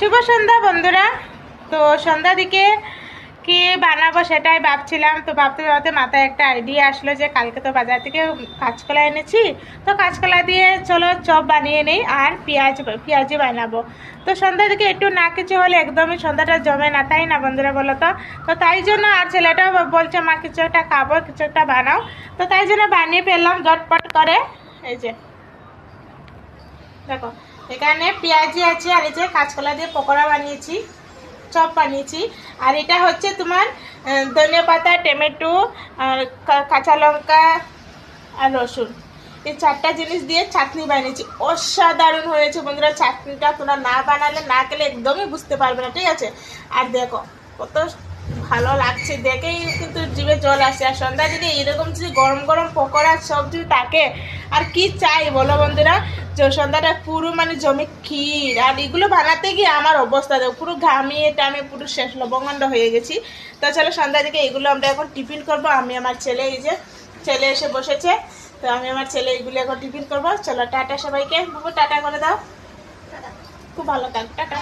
শুভ সন্ধ্যা বন্ধুরা। তো সন্ধ্যা দিকে কি বানাবো সেটাই ভাবছিলাম। তো ভাবতে ভাবতে মাথায় একটা আইডিয়া আসলো যে কালকে তো বাজার থেকে কাঁচকলা এনেছি, তো কাঁচকলা দিয়ে চলো চপ বানিয়ে নেই আর পেঁয়াজি বানাবো। তো সন্ধ্যা দিকে একটু না কিছু হলে একদমই সন্ধ্যাটা জমে না, তাই না বন্ধুরা বলো তো? তো তাই জন্য আর ছেলেটাও বলছে মা কিছু একটা খাবো, কিছু একটা বানাও। তো তাই জন্য বানিয়ে ফেললাম ঝটপট করে। এই যে দেখো, এখানে পেঁয়াজি আছে আর এই যে কাঁচকলা দিয়ে পকোড়া বানিয়েছি, চপ বানিয়েছি। আর এটা হচ্ছে তোমার ধনিয়া পাতা, টমেটো আর কাঁচা লঙ্কা আর রসুন, এই চারটা জিনিস দিয়ে চাটনি বানিয়েছি। অসাধারণ হয়েছে বন্ধুরা। চাটনিটা তোমরা না বানালে না খেলে একদমই বুঝতে পারবে না, ঠিক আছে? আর দেখো কত ভালো লাগছে, দেখেই কিন্তু জিভে জল আসে। আর সন্ধ্যা যদি এরকম যদি গরম গরম পকোড়া সব যদি থাকে, আর কি চাই বলো বন্ধুরা? যে সন্ধ্যাটা পুরো মানে জমি ক্ষীর। আর এগুলো বানাতে গিয়ে আমার অবস্থা দেখো, পুরো ঘামিয়ে টামিয়ে পুরো শেষ লবঙ্গন্ড হয়ে গেছি। তো চলো সন্ধ্যা দিকে এগুলো আমরা এখন টিফিন করবো। আমি আমার ছেলে, এই যে ছেলে এসে বসেছে, তো আমি আমার ছেলে এগুলো এখন টিফিন করবো। চলো টাটা সবাইকে, বাবু টাটা করে দাও। খুব ভালো থাক, টাটা।